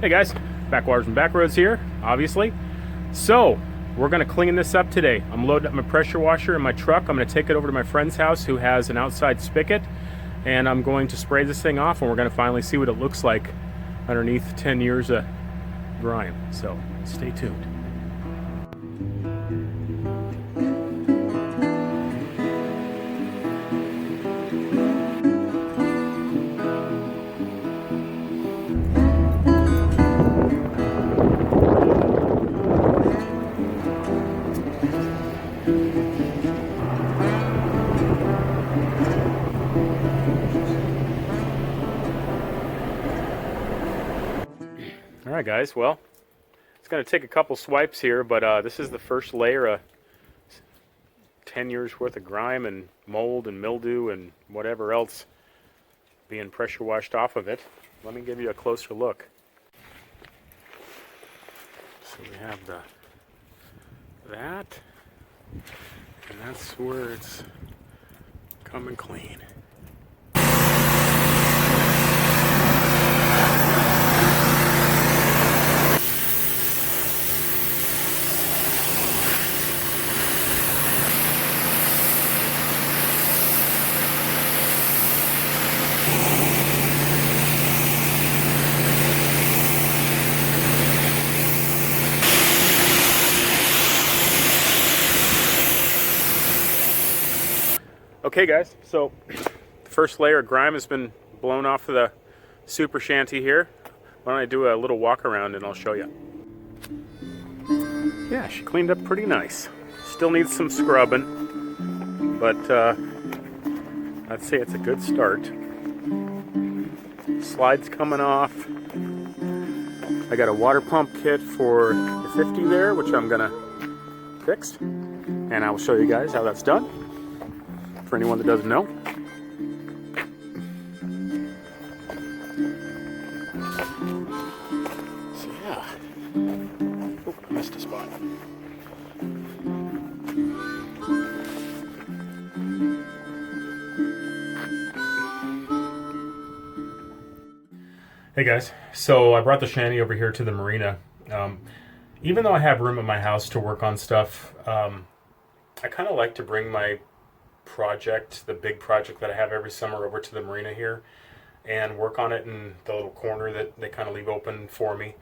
Hey guys, Backwaters and Backroads here, obviously. So, we're going to clean this up today. I'm loading up my pressure washer in my truck. I'm going to take it over to my friend's house who has an outside spigot, and I'm going to spray this thing off, and we're going to finally see what it looks like underneath 10 years of grime. So, stay tuned. Alright guys, well, it's going to take a couple swipes here, but this is the first layer of 10 years worth of grime and mold and mildew and whatever else being pressure washed off of it. Let me give you a closer look. So we have that, and that's where it's coming clean. Okay guys, so the first layer of grime has been blown off of the Super Shanty here. Why don't I do a little walk around and I'll show you. Yeah, she cleaned up pretty nice. Still needs some scrubbing, but I'd say it's a good start. Slides coming off. I got a water pump kit for the 50 there, which I'm gonna fix, and I will show you guys how that's done. For anyone that doesn't know. So yeah. Oh, I missed a spot. Hey guys, so I brought the shanty over here to the marina. Even though I have room at my house to work on stuff, I kind of like to bring my project, the big project that I have every summer, over to the marina here and work on it in the little corner that they kind of leave open for me.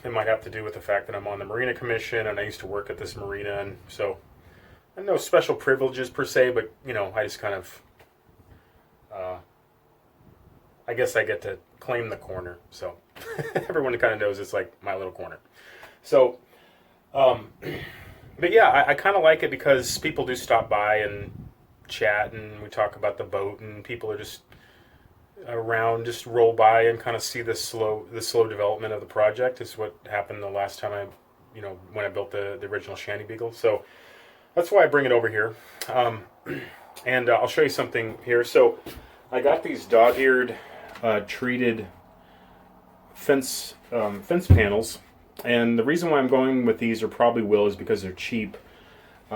It might have to do with the fact that I'm on the Marina Commission and I used to work at this marina, and so no special privileges per se, but you know, I just kind of I guess I get to claim the corner, so everyone kind of knows it's like my little corner. So but yeah, I kind of like it because people do stop by and chat, and we talk about the boat, and people are just around, just roll by and kind of see the slow development of the project. Is what happened the last time when I built the original Shanty Beagle. So that's why I bring it over here. And I'll show you something here. So I got these dog-eared treated fence panels. And the reason why I'm going with these, or probably will, is because they're cheap.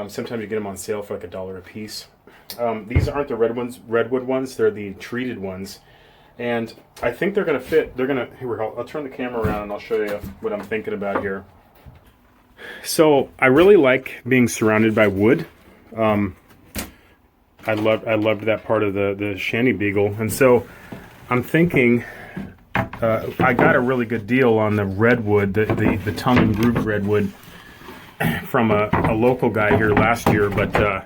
Sometimes you get them on sale for like $1 a piece. These aren't the redwood ones. They're the treated ones, and I think they're gonna fit. I'll turn the camera around and I'll show you what I'm thinking about here. So I really like being surrounded by wood. I loved that part of the Shanty Beagle, and so I'm thinking. I got a really good deal on the redwood, the tongue and groove redwood, from a local guy here last year, but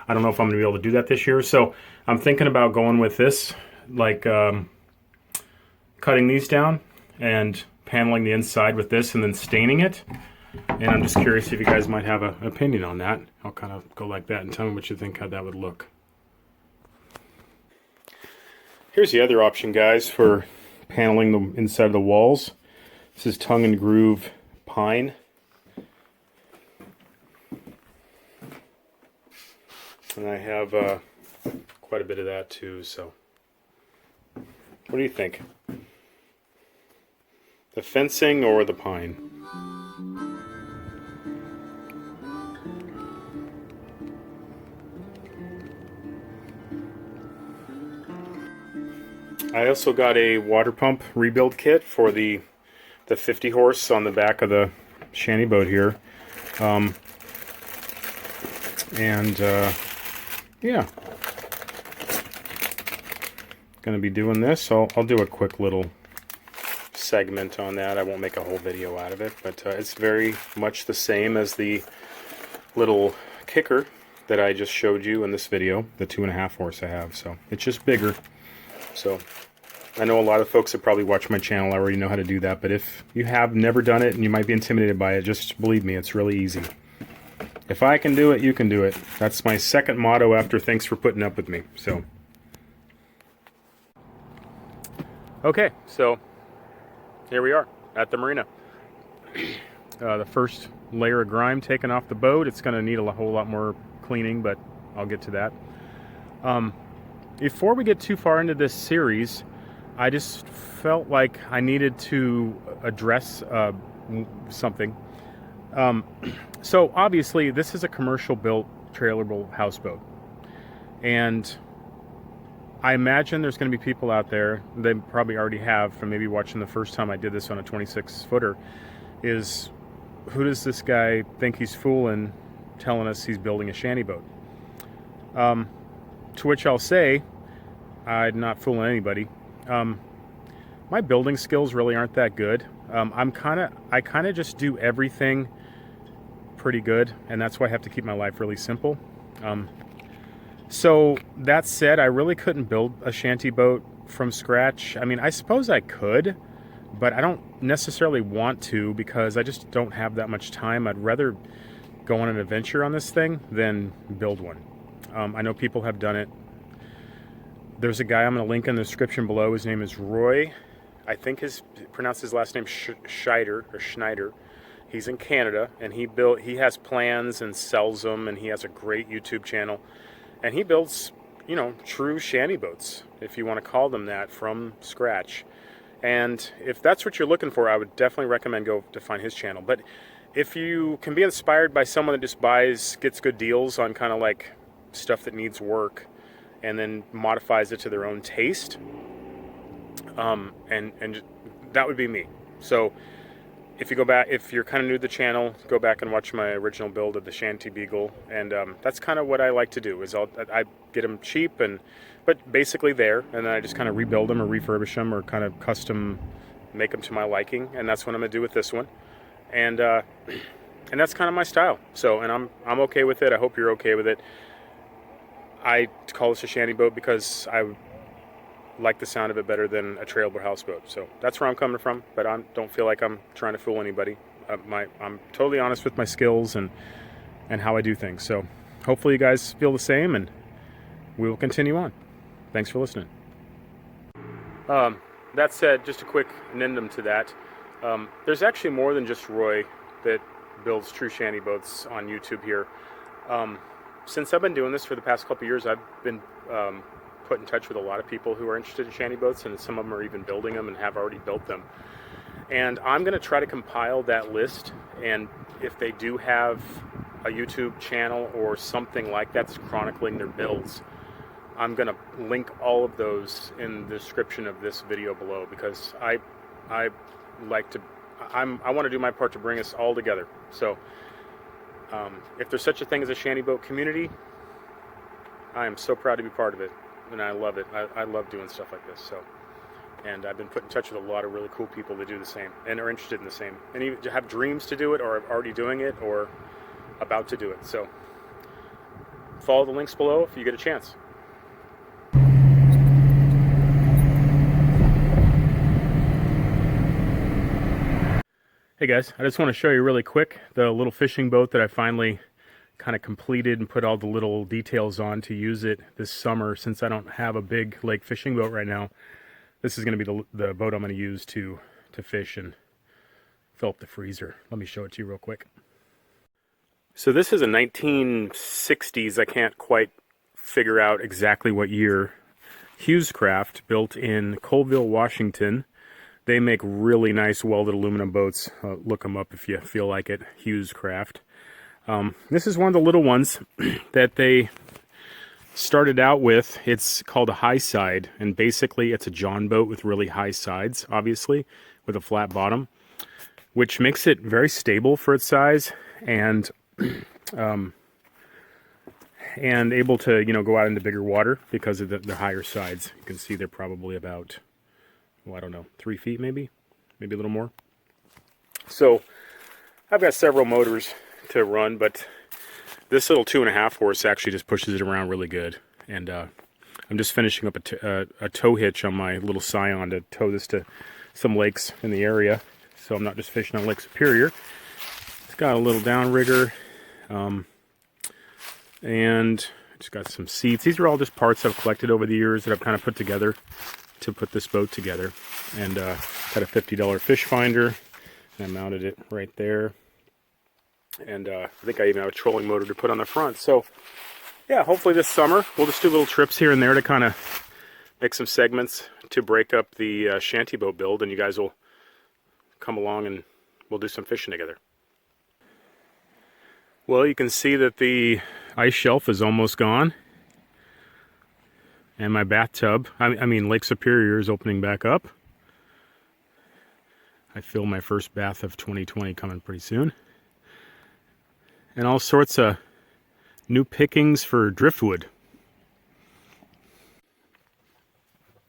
I don't know if I'm going to be able to do that this year. So I'm thinking about going with this, like cutting these down and paneling the inside with this and then staining it. And I'm just curious if you guys might have an opinion on that. I'll kind of go like that and tell me what you think, how that would look. Here's the other option, guys, for paneling the inside of the walls. This is tongue and groove pine. And I have quite a bit of that too, so what do you think? The fencing or the pine? I also got a water pump rebuild kit for the the 50 horse on the back of the shanty boat here. Yeah, going to be doing this. I'll do a quick little segment on that. I won't make a whole video out of it, but it's very much the same as the little kicker that I just showed you in this video, the 2.5 horse I have. So it's just bigger. So I know a lot of folks that probably watch my channel already know how to do that, but if you have never done it and you might be intimidated by it, just believe me, it's really easy. If I can do it, you can do it. That's my second motto after thanks for putting up with me. So okay, so here we are at the marina. The first layer of grime taken off the boat. It's going to need a whole lot more cleaning, but I'll get to that. Before we get too far into this series, I just felt like I needed to address something. So obviously this is a commercial built trailable houseboat, and I imagine there's going to be people out there, they probably already have from maybe watching the first time I did this on a 26 footer, is who does this guy think he's fooling telling us he's building a shanty boat? To which I'll say, I'm not fooling anybody. My building skills really aren't that good. I kind of just do everything pretty good, and that's why I have to keep my life really simple. So that said, I really couldn't build a shanty boat from scratch. I mean, I suppose I could, but I don't necessarily want to because I just don't have that much time. I'd rather go on an adventure on this thing than build one. I know people have done it. There's a guy I'm going to link in the description below. His name is Roy. I think pronounce his last name Schneider or Schneider. He's in Canada, and he has plans and sells them, and he has a great YouTube channel. And he builds, you know, true shanty boats, if you want to call them that, from scratch. And if that's what you're looking for, I would definitely recommend go to find his channel. But if you can be inspired by someone that just gets good deals on kind of like stuff that needs work, and then modifies it to their own taste, and that would be me. So if you go back, if you're kind of new to the channel, go back and watch my original build of the Shanty Beagle, and that's kind of what I like to do. Is I get them cheap, but basically there, and then I just kind of rebuild them or refurbish them or kind of custom make them to my liking, and that's what I'm gonna do with this one, and that's kind of my style. So, and I'm okay with it. I hope you're okay with it. I call this a shanty boat because I like the sound of it better than a trailable houseboat. So that's where I'm coming from, but I don't feel like I'm trying to fool anybody. I'm totally honest with my skills and how I do things. So hopefully you guys feel the same, and we will continue on. Thanks for listening. That said, just a quick addendum to that. There's actually more than just Roy that builds true shanty boats on YouTube here. Since I've been doing this for the past couple years, I've been put in touch with a lot of people who are interested in shanty boats, and some of them are even building them and have already built them. And I'm going to try to compile that list, and if they do have a YouTube channel or something like that that's chronicling their builds, I'm going to link all of those in the description of this video below, because I want to do my part to bring us all together. So if there's such a thing as a shanty boat community, I am so proud to be part of it, and I love it. I love doing stuff like this. So, and I've been put in touch with a lot of really cool people that do the same and are interested in the same, and even have dreams to do it, or are already doing it, or about to do it. So follow the links below if you get a chance. Hey guys, I just want to show you really quick the little fishing boat that I finally kind of completed and put all the little details on to use it this summer. Since I don't have a big lake fishing boat right now, this is going to be the boat I'm going to use to fish and fill up the freezer. Let me show it to you real quick. So this is a 1960s, I can't quite figure out exactly what year, Hughes Craft, built in Colville, Washington. They make really nice welded aluminum boats. Look them up if you feel like it. Hughes Craft. This is one of the little ones that they started out with. It's called a high side, and basically it's a John boat with really high sides, obviously, with a flat bottom. which makes it very stable for its size, and able to, you know, go out into bigger water because of the higher sides. You can see they're probably about, well, I don't know, 3 feet maybe a little more. So I've got several motors to run, but this little 2.5 horse actually just pushes it around really good. And I'm just finishing up a tow hitch on my little Scion to tow this to some lakes in the area, so I'm not just fishing on Lake Superior. It's got a little downrigger, and it's got some seats. These are all just parts I've collected over the years that I've kind of put together to put this boat together. And got a $50 fish finder, and I mounted it right there. And I think I even have a trolling motor to put on the front. So yeah, hopefully this summer we'll just do little trips here and there to kind of make some segments to break up the shanty boat build, and you guys will come along and we'll do some fishing together. Well, you can see that the ice shelf is almost gone, and my bathtub, I mean Lake Superior, is opening back up. I feel my first bath of 2020 coming pretty soon. And all sorts of new pickings for driftwood.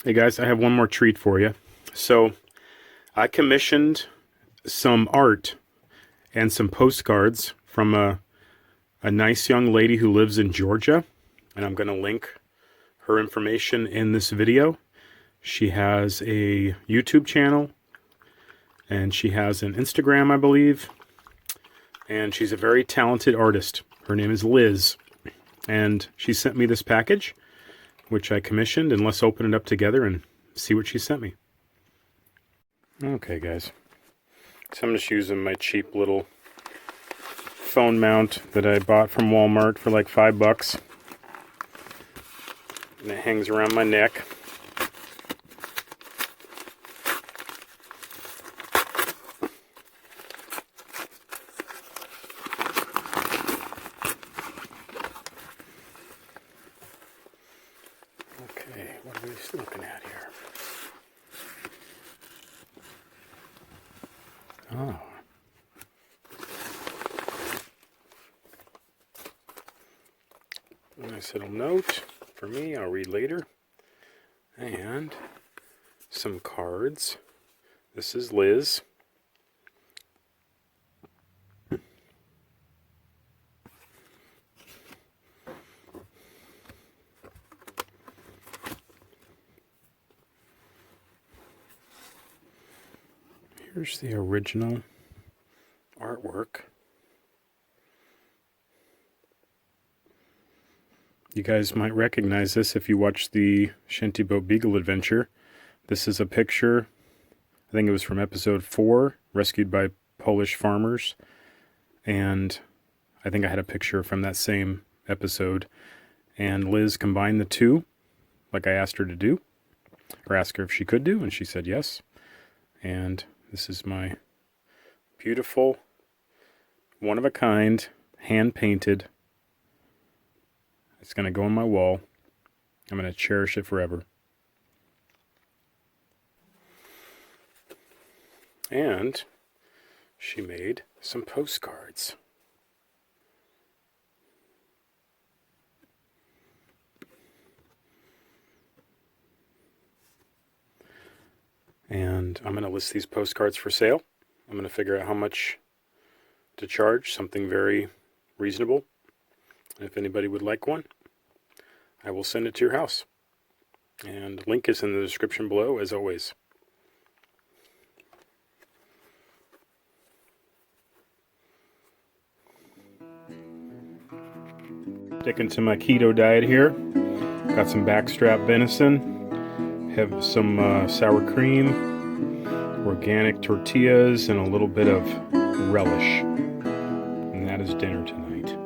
Hey guys, I have one more treat for you. So I commissioned some art and some postcards from a nice young lady who lives in Georgia, and I'm going to link her information in this video. She has a YouTube channel, and she has an Instagram, I believe, and she's a very talented artist. Her name is Liz, and she sent me this package, which I commissioned, and let's open it up together and see what she sent me. Okay guys, so I'm just using my cheap little phone mount that I bought from Walmart for like $5, and it hangs around my neck. Okay, what are we looking at here? Oh. A nice little note for me, I'll read later. And some cards. This is Liz. Here's the original artwork. You guys might recognize this if you watch the Shanty Boat Beagle adventure. This is a picture, I think it was from episode 4, rescued by Polish farmers. And I think I had a picture from that same episode. And Liz combined the two, like I asked her to do, or asked her if she could do, and she said yes. And this is my beautiful, one-of-a-kind, hand-painted. It's going to go on my wall. I'm going to cherish it forever. And she made some postcards. And I'm going to list these postcards for sale. I'm going to figure out how much to charge, something very reasonable. And if anybody would like one, I will send it to your house. And link is in the description below, as always. Sticking to my keto diet here. Got some backstrap venison. Have some sour cream, organic tortillas, and a little bit of relish. And that is dinner tonight.